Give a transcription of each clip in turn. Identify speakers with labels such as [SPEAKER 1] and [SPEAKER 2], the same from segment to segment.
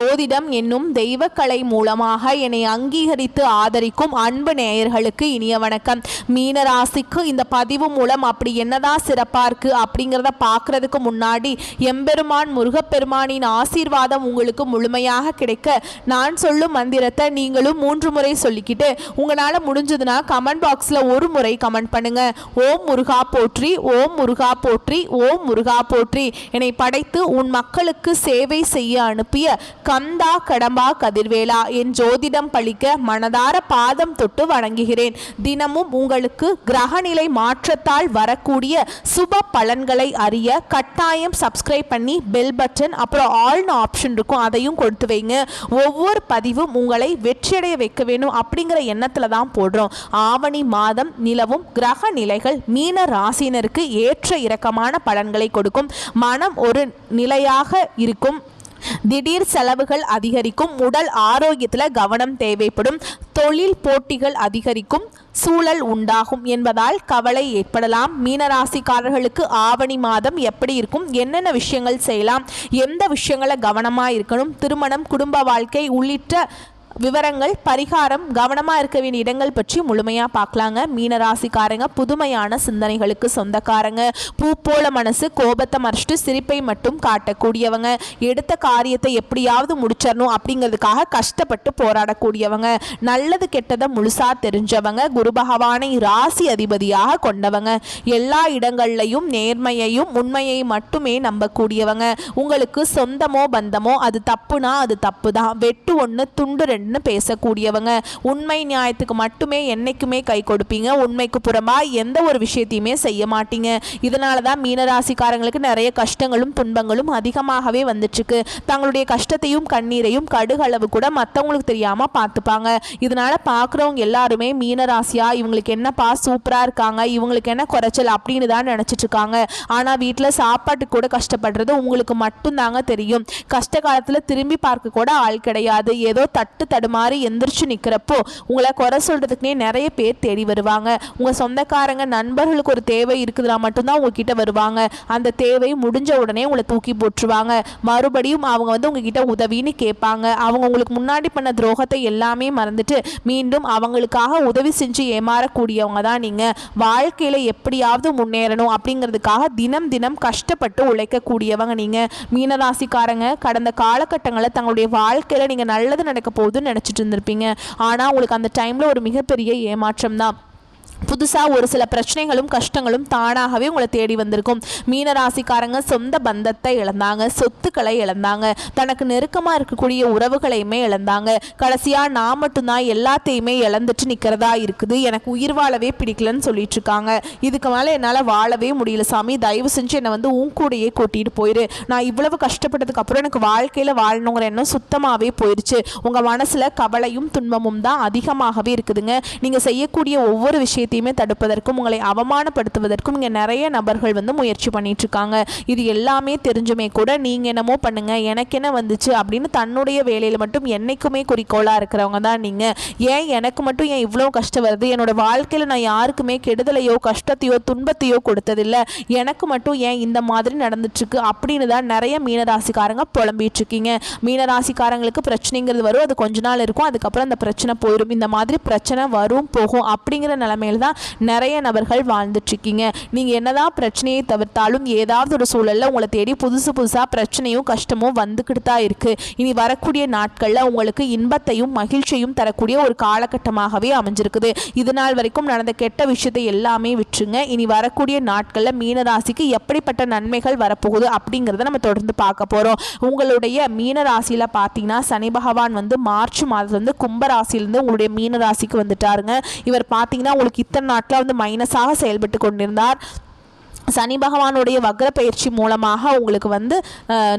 [SPEAKER 1] ஜோதிடம் என்னும் தெய்வக்கலை மூலமாக என்னை அங்கீகரித்து ஆதரிக்கும் அன்பு நேயர்களுக்கு இனிய வணக்கம். மீனராசிக்கு இந்த பதிவு மூலம் அப்படி என்னதான் சிறப்பாக இருக்குது அப்படிங்கிறத பார்க்குறதுக்கு முன்னாடி எம்பெருமான் முருகப்பெருமானின் ஆசீர்வாதம் உங்களுக்கு முழுமையாக கிடைக்க நான் சொல்லும் மந்திரத்தை நீங்களும் 3 முறை சொல்லிக்கிட்டு உங்களால் முடிஞ்சதுன்னா கமெண்ட் பாக்ஸில் ஒரு முறை கமெண்ட் பண்ணுங்க. ஓம் முருகா போற்றி, ஓம் முருகா போற்றி, ஓம் முருகா போற்றி. என்னை படைத்து உன் மக்களுக்கு சேவை செய்ய அனுப்பிய கந்தா கடம்பா கதிர்வேலா என் ஜோதிடம் பழிக்க மனதார பாதம் தொட்டு வணங்குகிறேன். தினமும் உங்களுக்கு கிரகநிலை மாற்றத்தால் வரக்கூடிய சுப பலன்களை அறிய கட்டாயம் சப்ஸ்கிரைப் பண்ணி பெல் பட்டன் அப்புறம் ஆல்னு ஆப்ஷன் இருக்கும் அதையும் கொடுத்து வைங்க. ஒவ்வொரு பதிவும் உங்களை வெற்றியடைய வைக்க வேணும் அப்படிங்கிற எண்ணத்துல தான் போடுறோம். ஆவணி மாதம் நிலவும் கிரக நிலைகள் மீன ராசினருக்கு ஏற்ற இறக்கமான பலன்களை கொடுக்கும். மனம் ஒரு நிலையாக இருக்கும். திடீர் செலவுகள் அதிகரிக்கும். உடல் ஆரோக்கியத்தில் கவனம் தேவைப்படும். தொழில் போட்டிகள் அதிகரிக்கும் சூழல் உண்டாகும் என்பதால் கவலை ஏற்படலாம். மீனராசிக்காரர்களுக்கு ஆவணி மாதம் எப்படி இருக்கும், என்னென்ன விஷயங்கள் செய்யலாம், எந்த விஷயங்களை கவனமாக இருக்கணும், திருமணம், குடும்ப வாழ்க்கை உள்ளிட்ட விவரங்கள், பரிகாரம், கவனமாக இருக்க வேண்டிய இடங்கள் பற்றி முழுமையாக பார்க்கலாங்க. மீனராசிக்காரங்க புதுமையான சிந்தனைகளுக்கு சொந்தக்காரங்க. பூ போல மனசு, கோபத்தை மறைச்சிட்டு சிரிப்பை மட்டும் காட்டக்கூடியவங்க. எடுத்த காரியத்தை எப்படியாவது முடிச்சிடணும் அப்படிங்கிறதுக்காக கஷ்டப்பட்டு போராடக்கூடியவங்க. நல்லது கெட்டதை முழுசாக தெரிஞ்சவங்க. குரு பகவானை ராசி அதிபதியாக கொண்டவங்க. எல்லா இடங்கள்லையும் நேர்மையையும் உண்மையை மட்டுமே நம்பக்கூடியவங்க. உங்களுக்கு சொந்தமோ பந்தமோ அது தப்புனா அது தப்பு தான், வெட்டு ஒன்று துண்டு ரெண்டு பேசக்கூடியவங்க. உண்மை நியாயத்துக்கு மட்டுமே என்னைக்குமே கை கொடுப்பீங்க. உண்மைக்கு புறமா எந்த ஒரு விஷயத்தையுமே செய்ய மாட்டீங்க. இதனால தான் மீனராசிக்காரங்களுக்கு நிறைய கஷ்டங்களும் துன்பங்களும் அதிகமாகவே வந்துட்டுருக்கு. தங்களுடைய கஷ்டத்தையும் கண்ணீரையும் கடுகளவு கூட மற்றவங்களுக்கு தெரியாம பார்த்துப்பாங்க. இதனால பார்க்குறவங்க எல்லாருமே மீனராசியா இவங்களுக்கு என்னப்பா சூப்பரா இருக்காங்க, இவங்களுக்கு என்ன குறைச்சல் அப்படின்னு தான் நினைச்சிட்டு இருக்காங்க. ஆனா வீட்டில் சாப்பாட்டுக்கு கூட கஷ்டப்படுறது உங்களுக்கு மட்டும்தாங்க தெரியும். கஷ்ட காலத்துல திரும்பி பார்க்க கூட ஆள் கிடையாது. ஏதோ தட்டு தடுமாறி எந்திரிச்சு நிற்கிறப்போ உங்களை குறை சொல்றதுக்குனே நிறைய பேர் தேடி வருவாங்க. உங்கள் சொந்தக்காரங்க நண்பர்களுக்கு ஒரு தேவை இருக்குதுன்னா மட்டும்தான் உங்ககிட்ட வருவாங்க. அந்த தேவை முடிஞ்ச உடனே உங்களை தூக்கி போட்டுருவாங்க. மறுபடியும் அவங்க உங்ககிட்ட உதவின்னு கேட்பாங்க. அவங்க உங்களுக்கு முன்னாடி பண்ண துரோகத்தை எல்லாமே மறந்துட்டு மீண்டும் அவங்களுக்காக உதவி செஞ்சு ஏமாறக்கூடியவங்க தான் நீங்கள். வாழ்க்கையில் எப்படியாவது முன்னேறணும் அப்படிங்கிறதுக்காக தினம் தினம் கஷ்டப்பட்டு உழைக்கக்கூடியவங்க நீங்கள். மீனராசிக்காரங்க கடந்த காலகட்டங்களில் தங்களுடைய வாழ்க்கையில் நீங்கள் நல்லது நடக்க போகுதுன்னு நினைச்சிட்டு இருந்திருப்பீங்க. ஆனா உங்களுக்கு அந்த டைம்ல ஒரு மிகப்பெரிய ஏமாற்றம் தான். புதுசாக ஒரு சில பிரச்சனைகளும் கஷ்டங்களும் தானாகவே உங்களை தேடி வந்திருக்கும். மீனராசிக்காரங்க சொந்த பந்தத்தை இழந்தாங்க, சொத்துக்களை இழந்தாங்க, தனக்கு நெருக்கமாக இருக்கக்கூடிய உறவுகளையுமே இழந்தாங்க. கடைசியாக நான் மட்டும்தான் எல்லாத்தையுமே இழந்துட்டு நிற்கிறதா இருக்குது, எனக்கு உயிர் வாழவே பிடிக்கலன்னு சொல்லிட்டு இருக்காங்க. இதுக்கு மேலே என்னால் வாழவே முடியல சாமி, தயவு செஞ்சு என்னை உன் கூடையே கூட்டிகிட்டு போயிரு. நான் இவ்வளவு கஷ்டப்பட்டதுக்கு அப்புறம் எனக்கு வாழ்க்கையில் வாழணுங்கிற எண்ணம் சுத்தமாகவே போயிடுச்சு. உங்கள் மனசில் கவலையும் துன்பமும் தான் அதிகமாகவே இருக்குதுங்க. நீங்கள் செய்யக்கூடிய ஒவ்வொரு விஷயத்தையும் தடுப்பதற்கும் உங்களை அவமானப்படுத்துவதற்கும் இங்க நிறைய நபர்கள் முயற்சி பண்ணிட்டு இருக்காங்க. இது எல்லாமே தெரிஞ்சுமே கூட நீங்க என்னமோ பண்ணுங்க, எனக்கு என்ன வந்துச்சு அப்படின்னு தன்னுடைய வேலையில மட்டும் என்னைக்குமே குறிக்கோளா இருக்கிறவங்க தான் நீங்க. ஏன் எனக்கு மட்டும் ஏன் இவ்வளவு கஷ்டம் வருது, என்னோட வாழ்க்கையில நான் யாருக்குமே கெடுதலையோ கஷ்டத்தையோ துன்பத்தையோ கொடுத்ததில்லை, எனக்கு மட்டும் ஏன் இந்த மாதிரி நடந்துட்டு இருக்கு அப்படின்னு தான் நிறைய மீனராசிக்காரங்க புலம்பிட்டு இருக்கீங்க. மீனராசிக்காரங்களுக்கு பிரச்சனைங்கிறது வரும், அது கொஞ்ச நாள் இருக்கும், அதுக்கப்புறம் அந்த பிரச்சனை போயிடும். இந்த மாதிரி பிரச்சனை வரும் போகும் அப்படிங்கிற நிலைமையில தான் நிறைய நபர்கள் வாழ்ந்துட்டு இருக்கீங்க. நீங்க என்னதான் பிரச்சனையை தவிர்த்தாலும் ஏதாவது ஒரு சூழல்ல உங்களை தேடி புதுசா பிரச்சனையும் கஷ்டமும் வந்துக்கிட்டு தான் இருக்கு. இனி வரக்கூடிய நாட்கள்ல உங்களுக்கு இன்பத்தையும் மகிழ்ச்சியும் தரக்கூடிய ஒரு காலகட்டமாகவே அமைஞ்சிருக்குது. இது நாள் வரைக்கும் நடந்த கெட்ட விஷயத்தை எல்லாமே விட்டுருங்க. இனி வரக்கூடிய நாட்கள்ல மீனராசிக்கு எப்படிப்பட்ட நன்மைகள் வரப்போகுது அப்படிங்கிறத நம்ம தொடர்ந்து பார்க்க போறோம். உங்களுடைய மீனராசியில பார்த்தீங்கன்னா சனி பகவான் மார்ச் மாதத்துல கும்பராசியிலிருந்து உங்களுடைய மீனராசிக்கு வந்துட்டாருங்க. இவர் பார்த்தீங்கன்னா உங்களுக்கு இத்தனை நாட்கள் மைனஸாக செயல்பட்டு கொண்டிருந்தார். சனி பகவானுடைய வக்ர பயிற்சி மூலமாக உங்களுக்கு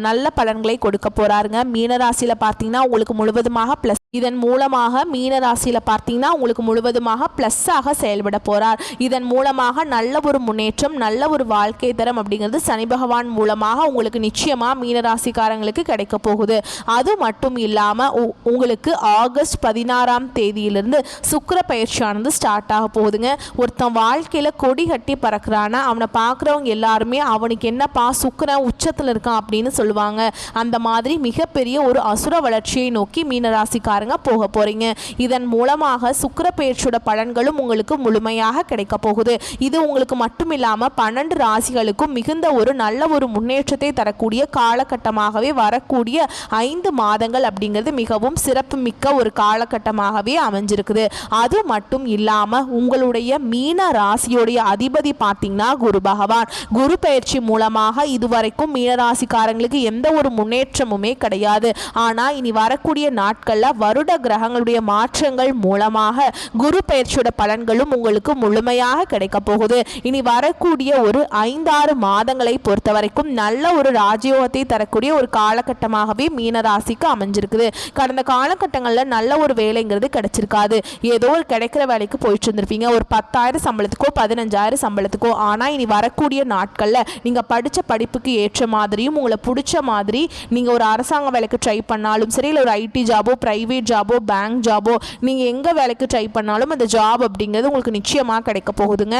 [SPEAKER 1] நல்ல பலன்களை கொடுக்க போறாருங்க. மீனராசியில் பார்த்தீங்கன்னா உங்களுக்கு முழுவதுமாக ப்ளஸ் இதன் மூலமாக மீன ராசியில் பார்த்தீங்கன்னா உங்களுக்கு முழுவதுமாக ப்ளஸ்ஸாக செயல்பட போகிறார். இதன் மூலமாக நல்ல ஒரு முன்னேற்றம், நல்ல ஒரு வாழ்க்கை தரம் அப்படிங்கிறது சனி பகவான் மூலமாக உங்களுக்கு நிச்சயமாக மீனராசிக்காரங்களுக்கு கிடைக்க போகுது. அது மட்டும் இல்லாமல் உங்களுக்கு ஆகஸ்ட் 16ஆம் தேதியிலிருந்து சுக்கிர பயிற்சியானது ஸ்டார்ட் ஆக போகுதுங்க. ஒருத்தன் வாழ்க்கையில் கொடி கட்டி பறக்கிறான்னா அவனை பார்க்குறவங்க எல்லாருமே அவனுக்கு என்னப்பா சுக்கிரன் உச்சத்தில் இருக்கான் அப்படின்னு சொல்லுவாங்க. அந்த மாதிரி மிகப்பெரிய ஒரு அசுர வளர்ச்சியை நோக்கி மீனராசிக்காரங்க போக போறீங்க. இதன் மூலமாக சுக்கிர பயிற்சியோட பலன்களும் உங்களுக்கு முழுமையாக கிடைக்க போகுது. இது உங்களுக்கு மட்டும் இல்லாம 12 ராசிகளுக்கும் மிகுந்த ஒரு நல்ல ஒரு முன்னேற்றத்தை தரக்கூடிய காலகட்டமாகவே வரக்கூடிய 5 மாதங்கள் அப்படிங்கிறது மிகவும் சிறப்பு மிக்க ஒரு காலகட்டமாகவே அமைஞ்சிருக்குது. அது மட்டும் இல்லாம உங்களுடைய மீன ராசியோடைய அதிபதி பார்த்தீங்கன்னா குரு பகவான். குரு பயிற்சி மூலமாக இதுவரைக்கும் மீனராசிக்காரங்களுக்கு எந்த ஒரு முன்னேற்றமுமே கிடையாது. ஆனா இனி வரக்கூடிய நாட்கள்ல வருட கிரகங்களுடைய மாற்றங்கள் மூலமாக குரு பயிற்சியோட பலன்களும் உங்களுக்கு முழுமையாக கிடைக்க போகுது. இனி வரக்கூடிய ஒரு 5-6 மாதங்களை பொறுத்த வரைக்கும் நல்ல ஒரு ராஜயோகத்தை தரக்கூடிய ஒரு காலகட்டமாகவே மீனராசிக்கு அமைஞ்சிருக்குது. கடந்த காலகட்டங்களில் நல்ல ஒரு வேலைங்கிறது கிடைச்சிருக்காது. ஏதோ ஒரு கிடைக்கிற வேலைக்கு போயிட்டு இருந்திருப்பீங்க, ஒரு 10,000 சம்பளத்துக்கோ 15,000 சம்பளத்துக்கோ. ஆனால் இனி வரக்கூடிய நாட்களில் நீங்கள் படித்த படிப்புக்கு ஏற்ற மாதிரியும் உங்களை பிடிச்ச மாதிரி நீங்கள் ஒரு அரசாங்க வேலைக்கு ட்ரை பண்ணாலும் சரி, இல்லை ஒரு ஐடி ஜாபோ, பிரைவேட் ஜாபோ, பேங்க் ஜாபோ, நீங்கள் எங்கே வேலைக்கு ட்ரை பண்ணாலும் அந்த ஜாப் அப்படிங்கிறது உங்களுக்கு நிச்சயமாக கிடைக்க போகுதுங்க.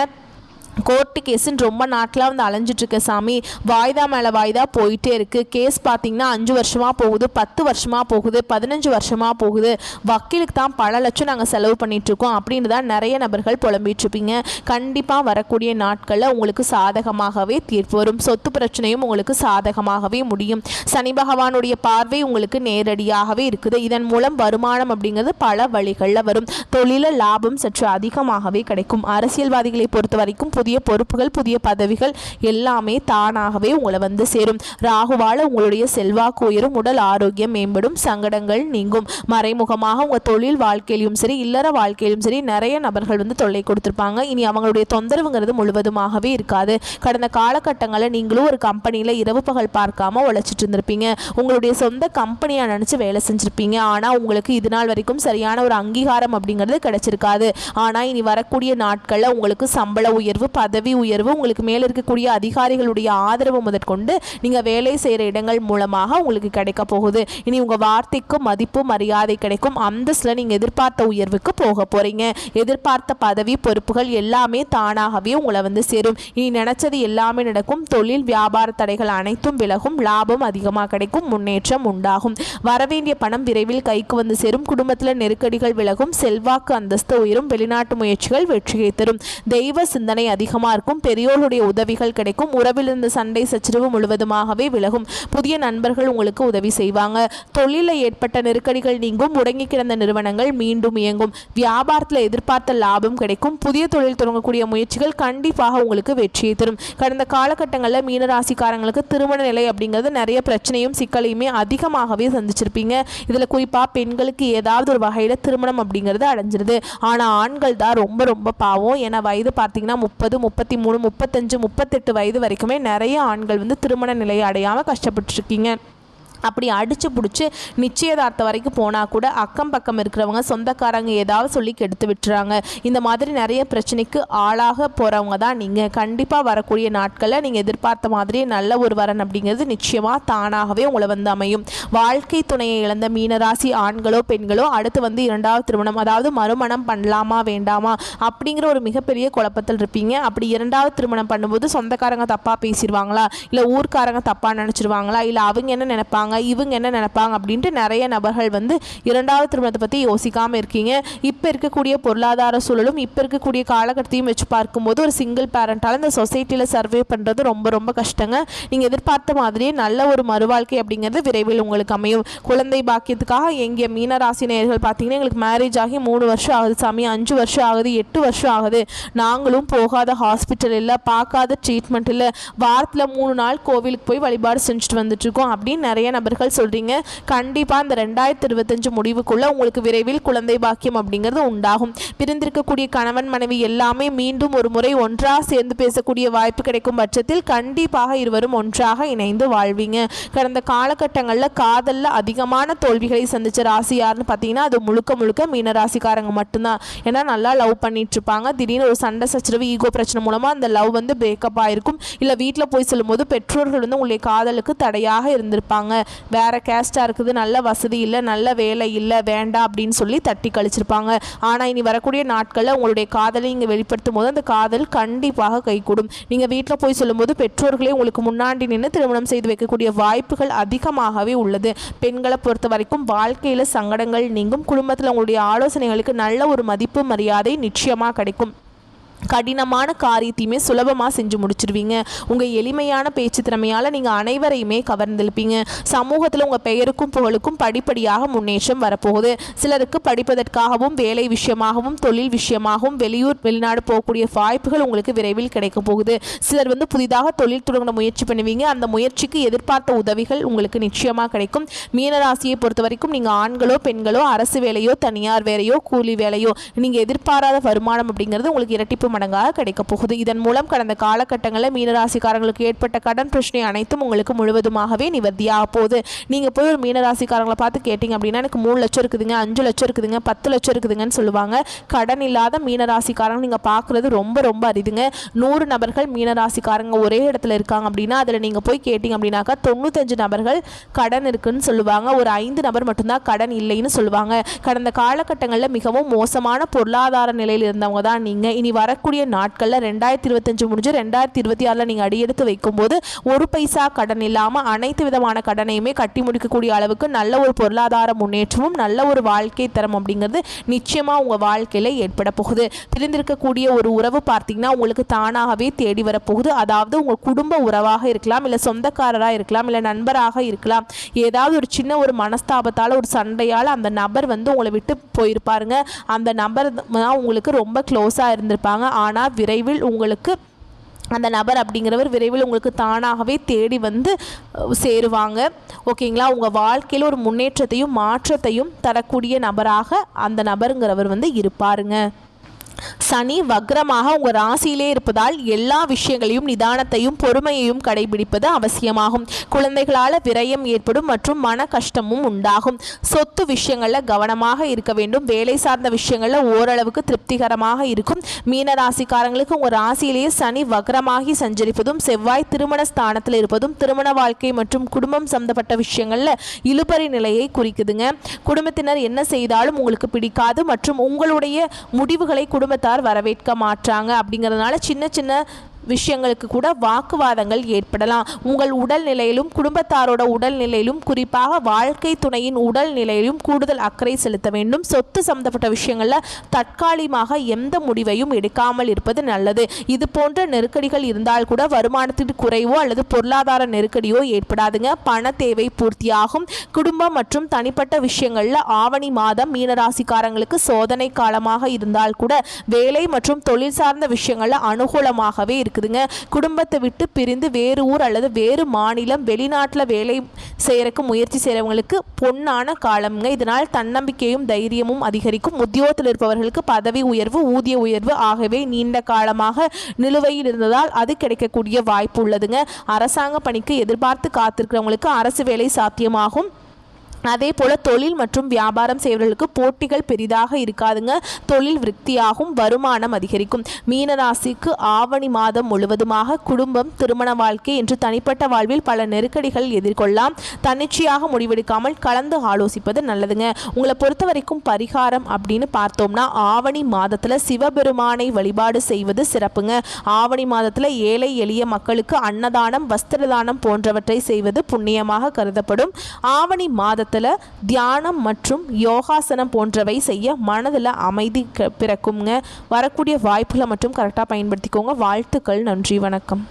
[SPEAKER 1] கோர்ட்டு கேஸுன்னு ரொம்ப நாட்களாக வந்து அலைஞ்சிட்ருக்க சாமி, வாய்தா மேலே வாய்தா போயிட்டே இருக்குது. கேஸ் பார்த்திங்கன்னா 5 வருஷமாக போகுது, 10 வருஷமாக போகுது, 15 வருஷமாக போகுது. வக்கீலுக்கு தான் பல லட்சம் நாங்கள் செலவு பண்ணிகிட்ருக்கோம் அப்படின்னு தான் நிறைய நபர்கள் புலம்பிகிட்ருப்பீங்க. கண்டிப்பாக வரக்கூடிய நாட்களில் உங்களுக்கு சாதகமாகவே தீர்ப்பு வரும். சொத்து பிரச்சனையும் உங்களுக்கு சாதகமாகவே முடியும். சனி பகவானுடைய பார்வை உங்களுக்கு நேரடியாகவே இருக்குது. இதன் மூலம் வருமானம் அப்படிங்கிறது பல வழிகளில் வரும். தொழில லாபம் சற்று அதிகமாகவே கிடைக்கும். அரசியல்வாதிகளை பொறுத்த வரைக்கும் புதிய பொறுப்புகள், புதிய பதவிகள் எல்லாமே தானாகவே உங்களை வந்து சேரும். ராகுவால உங்களுடைய செல்வாக்கு உயரும், உடல் ஆரோக்கியம் மேம்படும், சங்கடங்கள் நீங்கும். மறைமுகமாக உங்கள் தொழில் வாழ்க்கையிலும் சரி, இல்லற வாழ்க்கையிலும் சரி நிறைய நபர்கள் வந்து தொல்லை கொடுத்துருப்பாங்க. இனி அவங்களுடைய தொந்தரவுங்கிறது முழுவதுமாகவே இருக்காது. கடந்த காலகட்டங்களில் நீங்களும் ஒரு கம்பெனியில் இரவு பகல் பார்க்காம உழைச்சிட்டு இருந்திருப்பீங்க. உங்களுடைய சொந்த கம்பெனியாக நினச்சி வேலை செஞ்சுருப்பீங்க. ஆனால் உங்களுக்கு இது நாள் வரைக்கும் சரியான ஒரு அங்கீகாரம் அப்படிங்கிறது கிடைச்சிருக்காது. ஆனால் இனி வரக்கூடிய நாட்களில் உங்களுக்கு சம்பள உயர்வு, பதவி உயர்வு, உங்களுக்கு மேலே இருக்கக்கூடிய அதிகாரிகளுடைய ஆதரவு முதற்கொண்டு நீங்கள் வேலை செய்கிற இடங்கள் மூலமாக உங்களுக்கு கிடைக்க போகுது. இனி உங்கள் வார்த்தைக்கு மதிப்பு மரியாதை கிடைக்கும். அந்தஸ்தில் நீங்கள் எதிர்பார்த்த உயர்வுக்கு போக போகிறீங்க. எதிர்பார்த்த பதவி பொறுப்புகள் எல்லாமே தானாகவே உங்களை வந்து சேரும். இனி நினச்சது எல்லாமே நடக்கும். தொழில் வியாபார தடைகள் அனைத்தும் விலகும். லாபம் அதிகமாக கிடைக்கும். முன்னேற்றம் உண்டாகும். வரவேண்டிய பணம் விரைவில் கைக்கு வந்து சேரும். குடும்பத்தில் நெருக்கடிகள் விலகும். செல்வாக்கு அந்தஸ்து உயரும். வெளிநாட்டு முயற்சிகள் வெற்றியை தரும். தெய்வ சிந்தனை அதிகமாக இருக்கும். பெரியோருடைய உதவிகள் கிடைக்கும். உறவில் இருந்த சண்டை சச்சரவு முழுவதுமாகவே விலகும். புதிய நண்பர்கள் உங்களுக்கு உதவி செய்வாங்க. தொழிலில் ஏற்பட்ட நெருக்கடிகள் நீங்கும். முடங்கி கிடந்த நிறுவனங்கள் மீண்டும் இயங்கும். வியாபாரத்தில் எதிர்பார்த்த லாபம் கிடைக்கும். புதிய தொழில் தொடங்கக்கூடிய முயற்சிகள் கண்டிப்பாக உங்களுக்கு வெற்றியை தரும். கடந்த காலகட்டங்களில் மீனராசிக்காரங்களுக்கு திருமண நிலை அப்படிங்கிறது நிறைய பிரச்சனையும் சிக்கலையுமே அதிகமாகவே சந்திச்சிருப்பீங்க. இதில் குறிப்பாக பெண்களுக்கு ஏதாவது ஒரு வகையில் திருமணம் அப்படிங்கிறது அடைஞ்சிருது. ஆனால் ஆண்கள் தான் ரொம்ப ரொம்ப பாவம். ஏன்னா வயது பார்த்தீங்கன்னா 30, 33, 35, 38 வயது வரைக்குமே நிறைய ஆண்கள் வந்து திருமண நிலையை அடையாமல் கஷ்டப்பட்டுருக்கீங்க. அப்படி அடித்து பிடிச்சி நிச்சயதார்த்தம் வரைக்கும் போனால் கூட அக்கம் பக்கம் இருக்கிறவங்க சொந்தக்காரங்க ஏதாவது சொல்லி கெடுத்து விட்டுறாங்க. இந்த மாதிரி நிறைய பிரச்சனைக்கு ஆளாக போகிறவங்க தான் நீங்கள். கண்டிப்பாக வரக்கூடிய நாட்களில் நீங்கள் எதிர்பார்த்த மாதிரி நல்ல ஒரு வரன் அப்படிங்கிறது நிச்சயமாக தானாகவே உங்களை வந்து அமையும். வாழ்க்கை துணையை இழந்த மீனராசி ஆண்களோ பெண்களோ அடுத்து வந்து 2வது திருமணம், அதாவது மறுமணம் பண்ணலாமா வேண்டாமா அப்படிங்கிற ஒரு மிகப்பெரிய குழப்பத்தில் இருப்பீங்க. அப்படி 2வது திருமணம் பண்ணும்போது சொந்தக்காரங்க தப்பாக பேசிடுவாங்களா, இல்லை ஊர்க்காரங்க தப்பாக நினச்சிருவாங்களா, இல்லை அவங்க என்ன நினைப்பாங்க, இவங்க என்ன நினைப்பாங்க அப்படின்ட்டு நிறைய நபர்கள் வந்து 2வது திருமணத்தை பற்றி யோசிக்காமல் இருக்கீங்க. இப்போ இருக்கக்கூடிய பொருளாதார சூழலும் இப்போ இருக்கக்கூடிய காலகட்டத்தையும் வச்சு பார்க்கும்போது ஒரு சிங்கிள் பேரண்டால் இந்த சொசைட்டியில் சர்வே பண்ணுறது ரொம்ப ரொம்ப கஷ்டங்க. நீங்கள் எதிர்பார்த்த மாதிரியே நல்ல ஒரு மறுவாழ்க்கை அப்படிங்கிறது விரைவில் உங்களுக்கு அமையும். குழந்தை பாக்கியத்துக்காக எங்கிய மீனராசி நேயர்கள் பார்த்தீங்கன்னா எங்களுக்கு மேரேஜ் ஆகி 3 வருஷம் ஆகுது சாமி, 5 வருஷம் ஆகுது, 8 வருஷம் ஆகுது, நாங்களும் போகாத ஹாஸ்பிட்டல் இல்லை, பார்க்காத ட்ரீட்மெண்ட் இல்லை, வாரத்தில் 3 நாள் கோவிலுக்கு போய் வழிபாடு செஞ்சுட்டு வந்துட்டுருக்கோம் அப்படின்னு நிறைய நபர்கள் சொல்கிறீங்க. கண்டிப்பாக இந்த 2025 முடிவுக்குள்ளே உங்களுக்கு விரைவில் குழந்தை பாக்கியம் அப்படிங்கிறது உண்டாகும். பிரிந்திருக்கக்கூடிய கணவன் மனைவி எல்லாமே மீண்டும் ஒரு முறை ஒன்றாக சேர்ந்து பேசக்கூடிய வாய்ப்பு கிடைக்கும் பட்சத்தில் கண்டிப்பாக இருவரும் ஒன்றாக இணைந்து வாழ்வீங்க. கடந்த காலகட்டங்களில் காதலில் அதிகமான தோல்விகளை சந்தித்த ராசி யாருன்னு பார்த்தீங்கன்னா அது முழுக்க முழுக்க மீனராசிக்காரங்க மட்டும்தான். ஏன்னா நல்லா லவ் பண்ணிட்டு இருப்பாங்க, திடீர்னு ஒரு சண்டை சச்சரவு ஈகோ பிரச்சனை மூலமாக அந்த லவ் வந்து பிரேக்கப் ஆகிருக்கும். இல்லை வீட்டில் போய் சொல்லும்போது பெற்றோர்கள் வந்து உங்களுடைய காதலுக்கு தடையாக இருந்திருப்பாங்க. வேற கேஸ்டாக இருக்குது, நல்ல வசதி இல்லை, நல்ல வேலை இல்லை, வேண்டாம் அப்படின்னு சொல்லி தட்டி கழிச்சிருப்பாங்க. ஆனால் இனி வரக்கூடிய நாட்களில் உங்களுடைய காதலை இங்கே வெளிப்படுத்தும் போது அந்த காதல் கண்டிப்பாக கைகூடும். நீங்கள் வீட்டில் போய் சொல்லும்போது பெற்றோர்களே உங்களுக்கு முன்னாடி நின்று திருமணம் செய்து வைக்கக்கூடிய வாய்ப்புகள் அதிகமாகவே உள்ளது. பெண்களை பொறுத்த வரைக்கும் வாழ்க்கையில் சங்கடங்கள் நீங்கும். குடும்பத்தில் உங்களுடைய ஆலோசனைகளுக்கு நல்ல ஒரு மதிப்பு மரியாதை நிச்சயமாக கிடைக்கும். கடினமான காரியத்தையுமே சுலபமாக செஞ்சு முடிச்சிருவீங்க. உங்கள் எளிமையான பேச்சு திறமையால் நீங்கள் அனைவரையுமே கவர்ந்திருப்பீங்க. சமூகத்தில் உங்கள் பெயருக்கும் புகழுக்கும் படிப்படியாக முன்னேற்றம் வரப்போகுது. சிலருக்கு படிப்பதற்காகவும் வேலை விஷயமாகவும் தொழில் விஷயமாகவும் வெளியூர் வெளிநாடு போகக்கூடிய வாய்ப்புகள் உங்களுக்கு விரைவில் கிடைக்க போகுது. சிலர் வந்து புதிதாக தொழில் தொடங்க முயற்சி பண்ணுவீங்க. அந்த முயற்சிக்கு எதிர்பார்த்த உதவிகள் உங்களுக்கு நிச்சயமாக கிடைக்கும். மீனராசியை பொறுத்த வரைக்கும் நீங்கள் ஆண்களோ பெண்களோ அரசு வேலையோ தனியார் வேலையோ கூலி வேலையோ நீங்கள் எதிர்பாராத வருமானம் அப்படிங்கிறது உங்களுக்கு இரட்டிப்பு மடங்காக கிடைக்க போகுது. இதன் மூலம் கடந்த காலகட்டங்களில் மீனராசிக்காரங்களுக்கு ஏற்பட்ட கடன் பிரச்சனை அனைத்தும் உங்களுக்கு முழுவதுமாகவே நிவர்த்தியாக போகுது. நீங்கள் போய் ஒரு மீனராசிக்காரங்களை பார்த்து கேட்டிங்க அப்படின்னா எனக்கு 3 லட்சம் இருக்குதுங்க, 5 லட்சம் இருக்குதுங்க, 10 லட்சம் இருக்குதுங்கன்னு சொல்லுவாங்க. கடன் இல்லாத மீனராசிக்காரங்க நீங்கள் பார்க்குறது ரொம்ப ரொம்ப அரிதுங்க. 100 நபர்கள் மீனராசிக்காரங்க ஒரே இடத்துல இருக்காங்க அப்படின்னா அதில் நீங்கள் போய் கேட்டிங்க அப்படின்னாக்கா 95 நபர்கள் கடன் இருக்குன்னு சொல்லுவாங்க. ஒரு 5 நபர் மட்டும்தான் கடன் இல்லைன்னு சொல்லுவாங்க. கடந்த காலகட்டங்களில் மிகவும் மோசமான பொருளாதார நிலையில் இருந்தவங்க தான் நீங்கள். இனி வரக்கூடிய நாட்களில் 2025 முடிஞ்சு 2026 நீங்கள் அடியெடுத்து வைக்கும்போது ஒரு பைசா கடன் இல்லாமல் அனைத்து விதமான கடனையுமே கட்டி முடிக்கக்கூடிய அளவுக்கு நல்ல ஒரு பொருளாதார முன்னேற்றமும் நல்ல ஒரு வாழ்க்கை தரம் அப்படிங்கிறது நிச்சயமாக உங்கள் வாழ்க்கையில் ஏற்பட போகுது. பிரிந்திருக்கக்கூடிய ஒரு உறவு பார்த்தீங்கன்னா உங்களுக்கு தானாகவே தேடி வரப்போகுது. அதாவது உங்கள் குடும்ப உறவாக இருக்கலாம், இல்லை சொந்தக்காரராக இருக்கலாம், இல்லை நண்பராக இருக்கலாம். ஏதாவது ஒரு சின்ன ஒரு மனஸ்தாபத்தால் ஒரு சண்டையால் அந்த நபர் வந்து உங்களை விட்டு போயிருப்பாருங்க. அந்த நபர் தான் உங்களுக்கு ரொம்ப க்ளோஸாக இருந்திருப்பாங்க. ஆனால் விரைவில் உங்களுக்கு அந்த நபர் அப்படிங்கிறவர் விரைவில் உங்களுக்கு தானாகவே தேடி வந்து சேருவாங்க. ஓகேங்களா? உங்கள் வாழ்க்கையில் ஒரு முன்னேற்றத்தையும் மாற்றத்தையும் தரக்கூடிய நபராக அந்த நபருங்கிறவர் வந்து இருப்பாருங்க. சனி வக்ரமாக உங்கள் ராசியிலே இருப்பதால் எல்லா விஷயங்களையும் நிதானத்தையும் பொறுமையையும் கடைபிடிப்பது அவசியமாகும். குழந்தைகளால் விரயம் ஏற்படும் மற்றும் மன கஷ்டமும் உண்டாகும். சொத்து விஷயங்களில் கவனமாக இருக்க வேண்டும். வேலை சார்ந்த விஷயங்களில் ஓரளவுக்கு திருப்திகரமாக இருக்கும். மீன ராசிக்காரங்களுக்கு உங்கள் ராசியிலேயே சனி வக்ரமாகி சஞ்சரிப்பதும் செவ்வாய் திருமண ஸ்தானத்தில் இருப்பதும் திருமண வாழ்க்கை மற்றும் குடும்பம் சம்பந்தப்பட்ட விஷயங்களில் இழுபறி நிலையை குறிக்குதுங்க. குடும்பத்தினர் என்ன செய்தாலும் உங்களுக்கு பிடிக்காது மற்றும் உங்களுடைய முடிவுகளை குடும்பத்தார் வரவேற்க மாட்டாங்க. அப்படிங்கிறதுனால சின்ன சின்ன விஷயங்களுக்கு கூட வாக்குவாதங்கள் ஏற்படலாம். உங்கள் உடல்நிலையிலும் குடும்பத்தாரோட உடல்நிலையிலும் குறிப்பாக வாழ்க்கை துணையின் உடல்நிலையிலும் கூடுதல் அக்கறை செலுத்த வேண்டும். சொத்து சம்பந்தப்பட்ட விஷயங்களில் தற்காலிகமாக எந்த முடிவையும் எடுக்காமல் இருப்பது நல்லது. இது போன்ற நெருக்கடிகள் இருந்தால் கூட வருமானத்தின் குறைவோ அல்லது பொருளாதார நெருக்கடியோ ஏற்படாதுங்க. பண தேவை பூர்த்தியாகும். குடும்பம் மற்றும் தனிப்பட்ட விஷயங்களில் ஆவணி மாதம் மீனராசிக்காரங்களுக்கு சோதனை காலமாக இருந்தால் கூட வேலை மற்றும் தொழில் சார்ந்த விஷயங்களில் அனுகூலமாகவே இருக்குதுங்க. குடும்பத்தை விட்டு பிரிந்து வேறு ஊர் அல்லது வேறு மாநிலம் வெளிநாட்டில் வேலை செய்யறதுக்கு முயற்சி செய்கிறவங்களுக்கு பொன்னான காலம்ங்க. இதனால் தன்னம்பிக்கையும் தைரியமும் அதிகரிக்கும். உத்தியோகத்தில் இருப்பவர்களுக்கு பதவி உயர்வு, ஊதிய உயர்வு ஆகவே நீண்ட காலமாக நிலுவையில் இருந்ததால் அது கிடைக்கக்கூடிய வாய்ப்பு உள்ளதுங்க. அரசாங்க பணிக்கு எதிர்பார்த்து காத்திருக்கிறவங்களுக்கு அரசு வேலை சாத்தியமாகும். அதே போல் தொழில் மற்றும் வியாபாரம் செய்வர்களுக்கு போட்டிகள் பெரிதாக இருக்காதுங்க. தொழில் விருத்தியாகும், வருமானம் அதிகரிக்கும். மீனராசிக்கு ஆவணி மாதம் முழுவதுமாக குடும்பம், திருமண வாழ்க்கை என்று தனிப்பட்ட வாழ்வில் பல நெருக்கடிகள் எதிர்கொள்ளலாம். தன்னிச்சையாக முடிவெடுக்காமல் கலந்து ஆலோசிப்பது நல்லதுங்க. உங்களை பொறுத்த வரைக்கும் பரிகாரம் அப்படின்னு பார்த்தோம்னா ஆவணி மாதத்தில் சிவபெருமானை வழிபாடு செய்வது சிறப்புங்க. ஆவணி மாதத்தில் ஏழை எளிய மக்களுக்கு அன்னதானம், வஸ்திரதானம் போன்றவற்றை செய்வது புண்ணியமாக கருதப்படும். ஆவணி மாதத்தில் தியானம் மற்றும் யோகாசனம் போன்றவை செய்ய மனதில் அமைதி பிறக்குங்க. வரக்கூடிய வாய்ப்புகளை மட்டும் கரெக்டாக பயன்படுத்திக்கோங்க. வாழ்த்துக்கள். நன்றி. வணக்கம்.